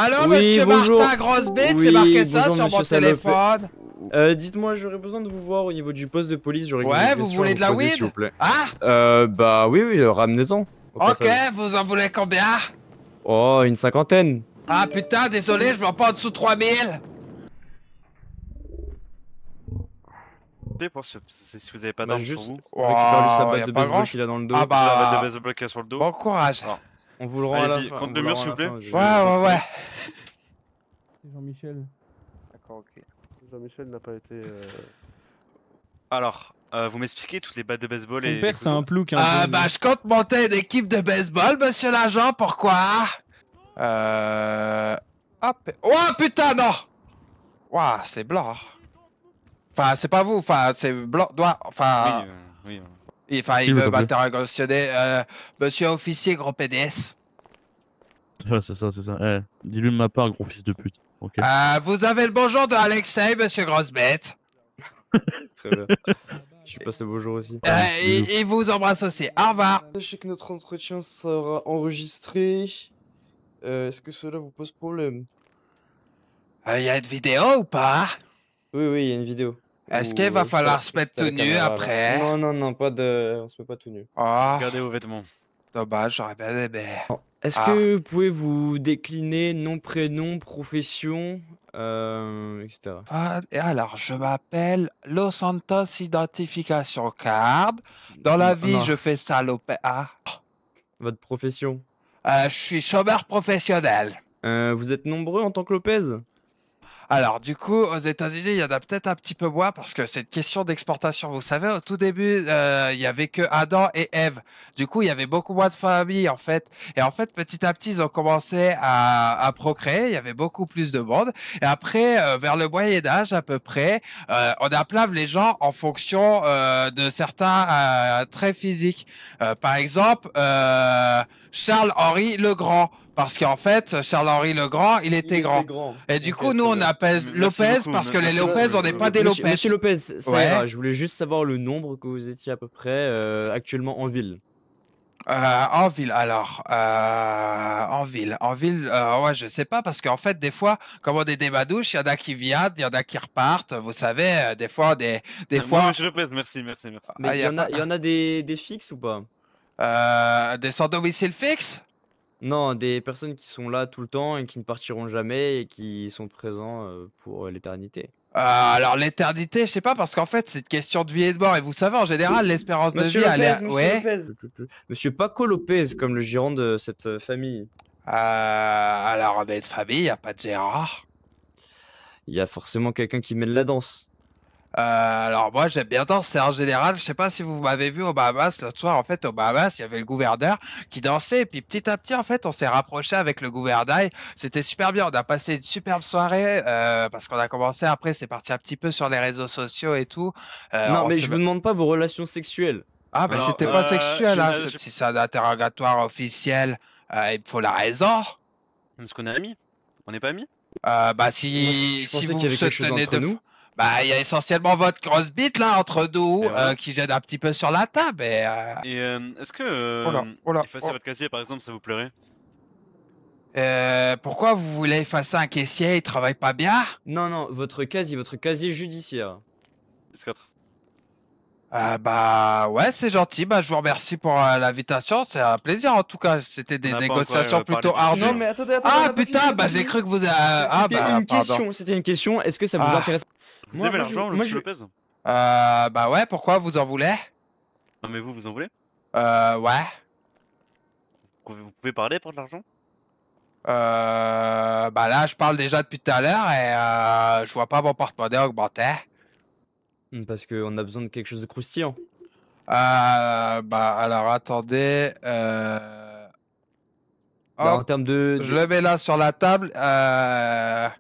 Allô, Oui, monsieur bonjour. Martin Grossbite, Oui, c'est marqué ça bonjour, sur mon monsieur Salopé. téléphone. Dites-moi, j'aurais besoin de vous voir au niveau du poste de police, j'aurais Ouais, quelques vous questions à voulez vous de la poser, s'il vous weed? plaît. Ah, Bah oui, ramenez-en, au ok, passage. vous en voulez combien? Oh, une cinquantaine. Ah putain, désolé, je vois pas en dessous de 3000. Pour si vous avez pas Bah d'armes sur juste, vous. récupère lui sa Oh, batte y a de pas grand baseball chose. qu'il a dans le Ah dos. J'ai la batte de bah, baseball qu'il y a sur le dos. bon courage. Alors, On vous le rend à la allez-y, fin. compte on de vous le mur rend à s'il vous la plaît. fin, Je Ouais, vais vous ouais, montrer. ouais. C'est Jean-Michel. D'accord, ok. Jean-Michel n'a pas été. Alors, vous m'expliquez toutes les battes de baseball Son et les père, c'est un couteaux. plouc. Bah, je compte monter une équipe de baseball, monsieur l'agent, pourquoi? Hop. Oh putain, non! Ouah, c'est blanc. Enfin, c'est pas vous, enfin, c'est blanc, enfin... Oui. Enfin, il S'il veut vous plaît. m'interrogationner. Monsieur officier, gros PDS. Ouais, c'est ça. Dis-lui de ma part, gros fils de pute. Ok. Vous avez le bonjour de Alexei, monsieur Grossbête. Très bien. Je passe le bonjour aussi. Bisous. Il vous embrasse aussi. Au revoir. Sachez que notre entretien sera enregistré. Est-ce que cela vous pose problème? Il y a une vidéo ou pas? Oui, il y a une vidéo. Est-ce qu'il va falloir se mettre c'est à la tout nu caméra, là. après? Non, pas de... On se met pas tout nu. Oh, Regardez vos vêtements. dommage, j'aurais bien aimé. Est-ce Ah. que vous pouvez vous décliner nom, prénom, profession, etc. Et alors, je m'appelle Los Santos Identification Card. Dans la vie, Non. je fais salopé. Votre profession. Je suis chômeur professionnel. Vous êtes nombreux en tant que Lopez? Alors, du coup, aux États-Unis, il y en a peut-être un petit peu moins parce que c'est une question d'exportation. Vous savez, au tout début, il y avait que Adam et Ève. Du coup, il y avait beaucoup moins de familles, en fait. Et en fait, petit à petit, ils ont commencé à procréer. Il y avait beaucoup plus de monde. Et après, vers le Moyen-Âge, à peu près, on appelait les gens en fonction de certains traits physiques. Par exemple, Charles-Henri le Grand. Parce qu'en fait, Charles-Henri le Grand, il était grand. Et du coup, nous, on appelle Merci Lopez beaucoup, parce que merci les beaucoup. Lopez, on n'est pas des Lopez. Monsieur Lopez, ça Ouais. ira. Je voulais juste savoir le nombre que vous étiez à peu près actuellement en ville. En ville, alors. En ville. Ouais, je sais pas parce qu'en fait, des fois, comme on est des madouches, il y en a qui viennent, il y en a qui repartent. Vous savez, des fois, des Moi, fois. monsieur Lopez, merci. Mais Ah, il y a pas- y en a des fixes ou pas? Des sans domicile fixe? Non, des personnes qui sont là tout le temps et qui ne partiront jamais et qui sont présents pour l'éternité. Alors l'éternité, je sais pas parce qu'en fait c'est une question de vie et de mort et vous savez en général l'espérance de vie elle est ouais. Monsieur Paco Lopez, comme le gérant de cette famille. Alors on est de famille, y a pas de Gérard. Il y a forcément quelqu'un qui mène la danse. Alors moi j'aime bien danser en général. Je sais pas si vous m'avez vu au Bahamas l'autre soir. En fait au Bahamas il y avait le gouverneur qui dansait et puis petit à petit en fait on s'est rapproché avec le gouverneur. C'était super bien. On a passé une superbe soirée parce qu'on a commencé après c'est parti un petit peu sur les réseaux sociaux et tout. Non mais je vous demande pas vos relations sexuelles. Ah mais Alors, c'était pas sexuel hein. je- Si c'est un interrogatoire officiel, il me faut la raison. Parce qu'on est amis. On n'est pas amis? Bah si Je pensais vous qu'il y avait se quelque chose tenez entre de nous. bah il y a essentiellement votre grosse bite là entre nous Et voilà. qui gêne un petit peu sur la table et Et est-ce que Oh là, effacer votre casier par exemple ça vous plairait? pourquoi vous voulez effacer un caissier, il travaille pas bien? Non, votre casier judiciaire. 4. Bah ouais c'est gentil, bah je vous remercie pour l'invitation, c'est un plaisir en tout cas, c'était des On n'a pas négociations encore, plutôt parlé du ardues. sujet. mais attendez, Ah putain, bah j'ai cru que vous C'était une question, est-ce que ça vous Ah. intéresse? Vous avez l'argent, monsieur Lopez? Bah ouais, pourquoi vous en voulez? Non mais vous en voulez? Ouais. Vous pouvez parler pour de l'argent? Bah là, je parle déjà depuis tout à l'heure et je vois pas mon porte-monnaie augmenter. Parce qu'on a besoin de quelque chose de croustillant. Bah alors attendez. Bah, Hop, en termes de... je le mets là sur la table. Ah,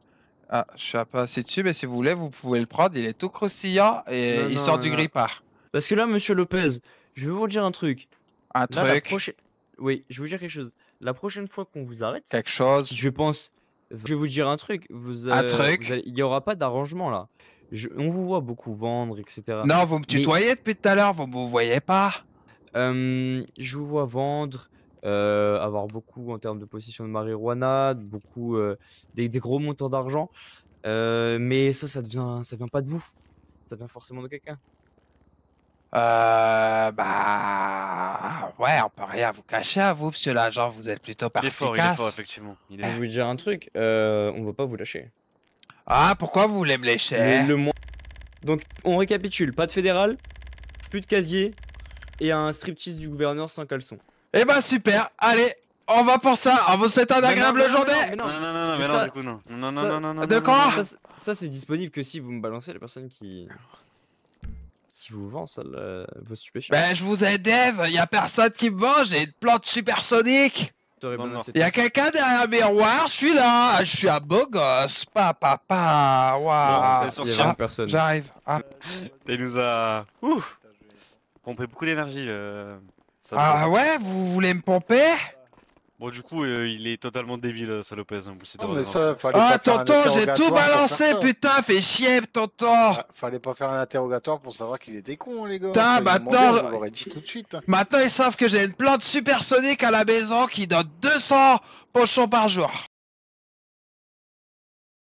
je suis un peu assis dessus, mais si vous voulez, vous pouvez le prendre. Il est tout croustillant et Non, il non, sort du non. grille-pain. Parce que là, monsieur Lopez, je vais vous dire un truc. Un Là, la truc, prochaine... Oui, je vais vous dire quelque chose. La prochaine fois qu'on vous arrête, quelque chose. je pense... Je vais vous dire un truc. Un truc. Il n'y aura pas d'arrangement, là. On vous voit beaucoup vendre, etc. Non, vous me tutoyez depuis tout à l'heure, vous me voyez pas. Je vous vois vendre avoir beaucoup en termes de possession de marijuana, beaucoup des gros montants d'argent. Mais ça vient pas de vous. Ça vient forcément de quelqu'un. Bah, ouais, on peut rien vous cacher à vous, monsieur l'agent, vous êtes plutôt Il est fort, perspicace. effectivement. Il Je vais est... vous dire un truc, on va pas vous lâcher. Ah, pourquoi vous voulez me lécher? Le moins. Donc, on récapitule, pas de fédéral, plus de casier, et un striptease du gouverneur sans caleçon. Eh ben, super, allez, on va pour ça, on vous souhaite une agréable journée. Non, mais Mais non, ça- du coup, non. ça- Non. De quoi? Ça, c'est disponible que si vous me balancez la personne qui vous vend ça, vos stupéfiants. Ben, je vous aide, Dave, y a personne qui me vend, j'ai une plante supersonique. T'aurais dans le balancé Y a quelqu'un derrière un miroir, je suis là, je suis un beau gosse, papa, Bon, waouh. c'est Il y sorti. avait une personne. J'arrive. Ah, Il nous a... pompé beaucoup d'énergie. Ça ah ouais, vous voulez me pomper? Bon, du coup, il est totalement débile, Salopez. Hein, Non, mais ça, fallait Ah, pas faire un tonton, j'ai tout interrogatoire pour balancé, faire ça. putain, fais chier, tonton. Ah, fallait pas faire un interrogatoire pour savoir qu'il était con, les gars. Putain, Fallait maintenant, demander, je- on l'aurait dit tout de suite. Hein. Maintenant, ils savent que j'ai une plante supersonique à la maison qui donne 200 pochons par jour.